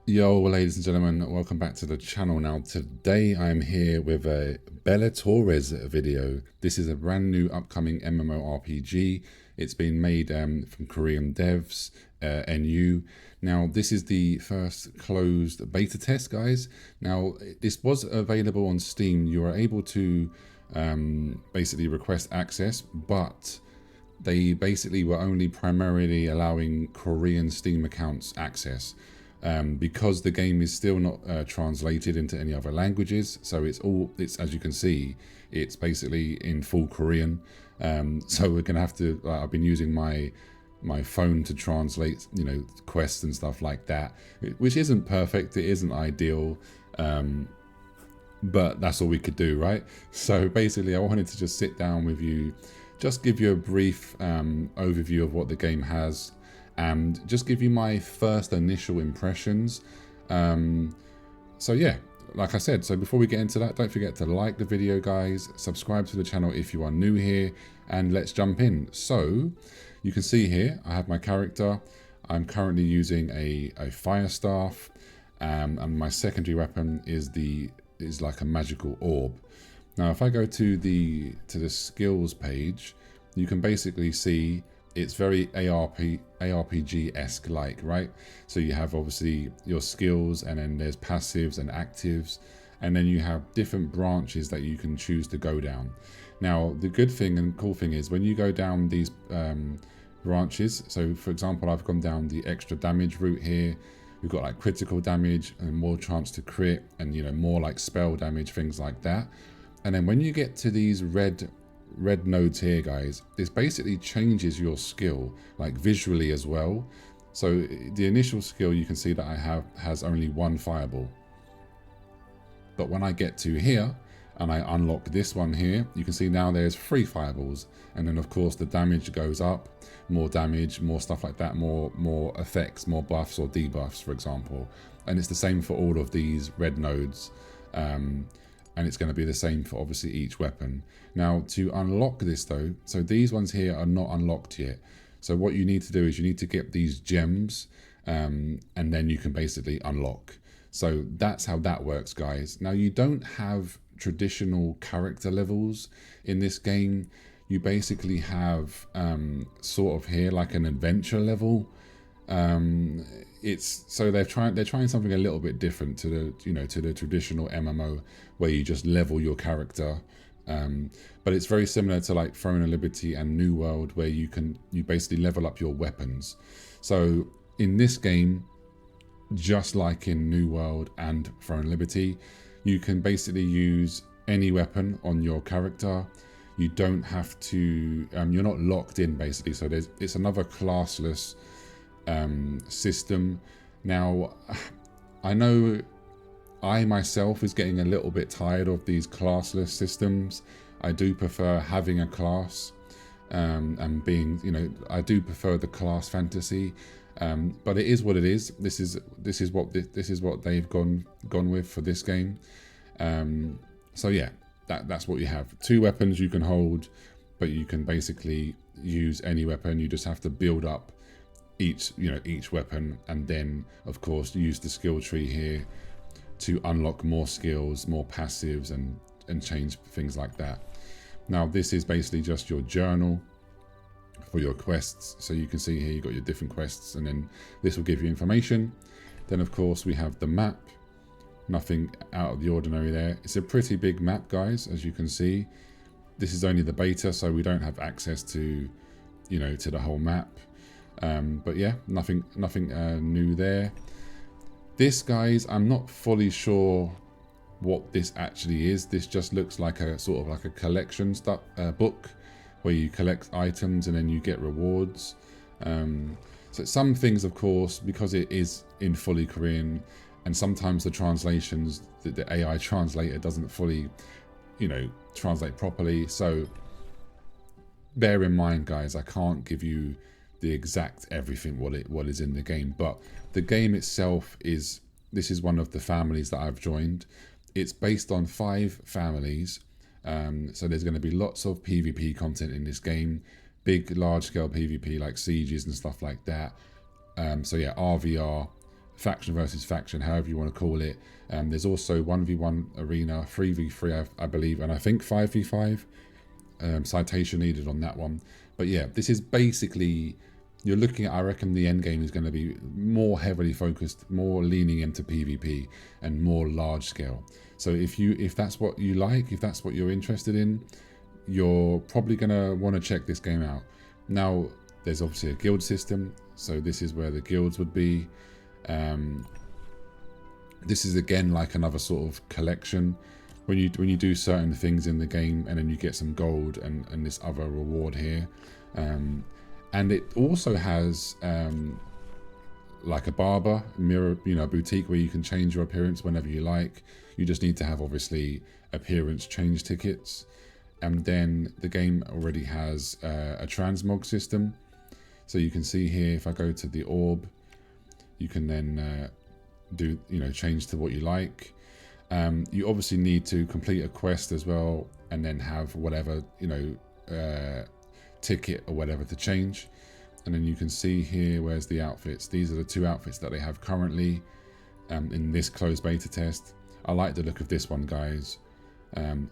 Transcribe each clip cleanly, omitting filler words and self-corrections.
Yo, ladies and gentlemen, welcome back to the channel. Now, today I'm here with a Bellatores video. This is a brand new upcoming MMORPG. It's been made from Korean devs, NU. Now, this is the first closed beta test, guys. Now, this was available on Steam. You are able to basically request access, but they basically were only primarily allowing Korean Steam accounts access. Because the game is still not translated into any other languages, so it's as you can see, it's basically in full Korean. So we're gonna have to. I've been using my phone to translate, quests and stuff like that, which isn't perfect. It isn't ideal, but that's all we could do, right? So basically, I wanted to just sit down with you, just give you a brief overview of what the game has, and just give you my first initial impressions. So yeah, like I said, so before we get into that, don't forget to like the video, guys, subscribe to the channel if you are new here, and let's jump in. So you can see here, I have my character. I'm currently using a fire staff, and my secondary weapon is like a magical orb. Now, if I go to the skills page, you can basically see it's very ARPG-esque like, right? So you have obviously your skills, and then there's passives and actives, and then you have different branches that you can choose to go down. Now, the good thing and cool thing is when you go down these branches, so for example, I've gone down the extra damage route here. We've got like critical damage and more chance to crit, and more like spell damage, things like that. And then when you get to these red nodes here, guys, this basically changes your skill, like visually as well. So the initial skill you can see that I have has only one fireball, but when I get to here and I unlock this one here, you can see now there's 3 fireballs, and then of course the damage goes up, more damage, more stuff like that, more effects, more buffs or debuffs, for example. And it's the same for all of these red nodes. And it's going to be the same for obviously each weapon. Now, to unlock this though, so these ones here are not unlocked yet. So what you need to do is you need to get these gems, and then you can basically unlock. So that's how that works, guys. Now, you don't have traditional character levels in this game. You basically have sort of here like an adventure level. It's so they're trying something a little bit different to the traditional MMO where you just level your character, but it's very similar to like Throne of Liberty and New World, where you basically level up your weapons. So in this game, just like in New World and Throne of Liberty, you can basically use any weapon on your character. You don't have to you're not locked in basically, so it's another classless system. Now, I know I myself is getting a little bit tired of these classless systems. I do prefer having a class, and being, I do prefer the class fantasy, but it is what it is. This is what they've gone with for this game. So yeah, that's what you have. 2 weapons you can hold, but you can basically use any weapon. You just have to build up each weapon, and then of course use the skill tree here to unlock more skills, more passives, and change things like that. Now, this is basically just your journal for your quests. So you can see here you've got your different quests, and then this will give you information. Then of course we have the map. Nothing out of the ordinary there. It's a pretty big map, guys, as you can see. This is only the beta, so we don't have access to to the whole map. But yeah, nothing new there. This, guys, I'm not fully sure what this actually is. This just looks like a sort of like a collection book where you collect items and then you get rewards. So some things, of course, because it is in fully Korean, and sometimes the translations, the AI translator doesn't fully, translate properly. So bear in mind, guys, I can't give you the exact everything what is in the game, but the game itself this is one of the families that I've joined. It's based on 5 families, so there's going to be lots of PvP content in this game, large scale PvP like sieges and stuff like that. So yeah, RVR, faction versus faction, however you want to call it. There's also 1v1 arena, 3v3, I believe, and I think 5v5. Citation needed on that one. But yeah, this is basically, you're looking at, I reckon the end game is going to be more heavily focused, more leaning into PvP and more large scale. So if that's what you like, if that's what you're interested in, you're probably going to want to check this game out. Now, there's obviously a guild system, so this is where the guilds would be. This is again like another sort of collection. When you do certain things in the game, and then you get some gold and this other reward here. And it also has like a barber, mirror, boutique where you can change your appearance whenever you like. You just need to have obviously appearance change tickets. And then the game already has a transmog system. So you can see here, if I go to the orb, you can then do, change to what you like. You obviously need to complete a quest as well, and then have whatever, ticket or whatever to change. And then you can see here, where's the outfits? These are the 2 outfits that they have currently in this closed beta test. I like the look of this one, guys.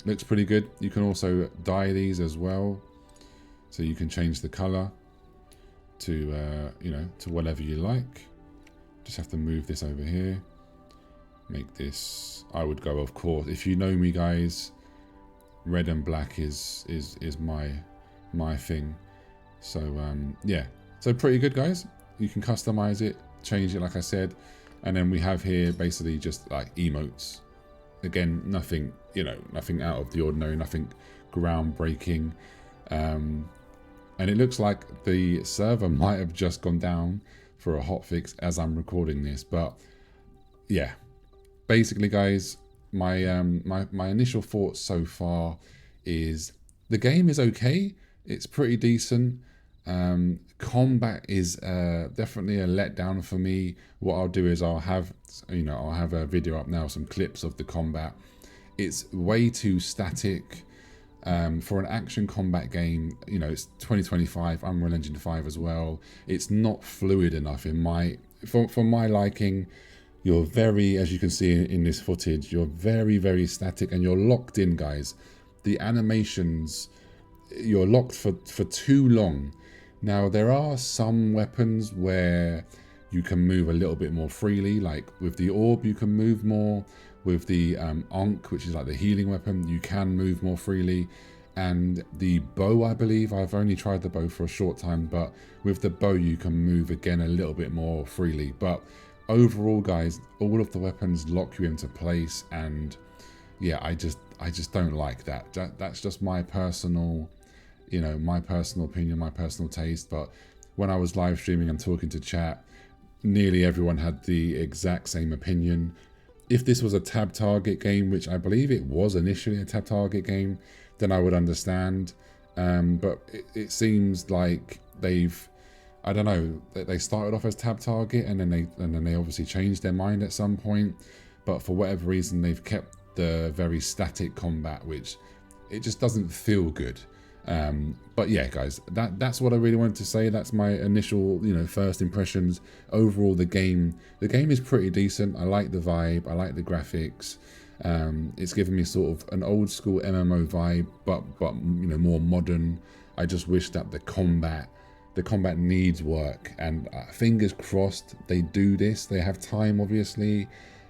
Looks pretty good. You can also dye these as well. So you can change the color to, to whatever you like. Just have to move this over here. Make this, I would go, of course, if you know me, guys, red and black is my thing. So yeah, so pretty good, guys. You can customize it, change it, like I said. And then we have here basically just like emotes. Again, nothing, nothing out of the ordinary, nothing groundbreaking. And it looks like the server might have just gone down for a hotfix as I'm recording this, but yeah. Basically, guys, my my initial thoughts so far is the game is okay. It's pretty decent. Combat is definitely a letdown for me. What I'll do is I'll have a video up now, some clips of the combat. It's way too static for an action combat game. It's 2025, Unreal Engine 5 as well. It's not fluid enough for my liking. You're very, as you can see in this footage, you're very, very static and you're locked in, guys. The animations, you're locked for too long. Now, there are some weapons where you can move a little bit more freely, like with the orb, you can move more. With the Ankh, which is like the healing weapon, you can move more freely. And the bow, I believe, I've only tried the bow for a short time, but with the bow, you can move again a little bit more freely. But overall, guys, all of the weapons lock you into place, and yeah, I just don't like that. That's just my personal, my personal opinion, my personal taste. But when I was live streaming and talking to chat, nearly everyone had the exact same opinion. If this was a tab target game, which I believe it was initially a tab target game, then I would understand. But it seems like I don't know, they started off as tab target and then they obviously changed their mind at some point. But for whatever reason, they've kept the very static combat, which it just doesn't feel good. But yeah, guys, that's what I really wanted to say. That's my initial, first impressions. Overall, the game is pretty decent. I like the vibe. I like the graphics. It's given me sort of an old school MMO vibe, but more modern. I just wish that the combat needs work, and fingers crossed they do this. They have time, obviously.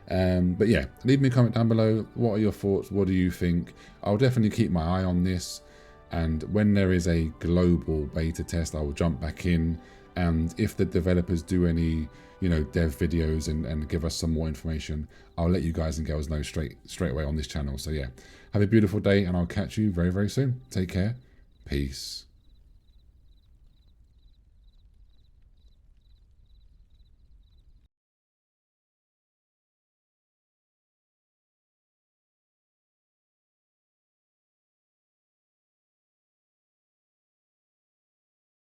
But yeah, leave me a comment down below. What are your thoughts? What do you think? I'll definitely keep my eye on this. And when there is a global beta test, I will jump back in. And if the developers do any, dev videos and give us some more information, I'll let you guys and girls know straight away on this channel. So yeah, have a beautiful day, and I'll catch you very, very soon. Take care. Peace.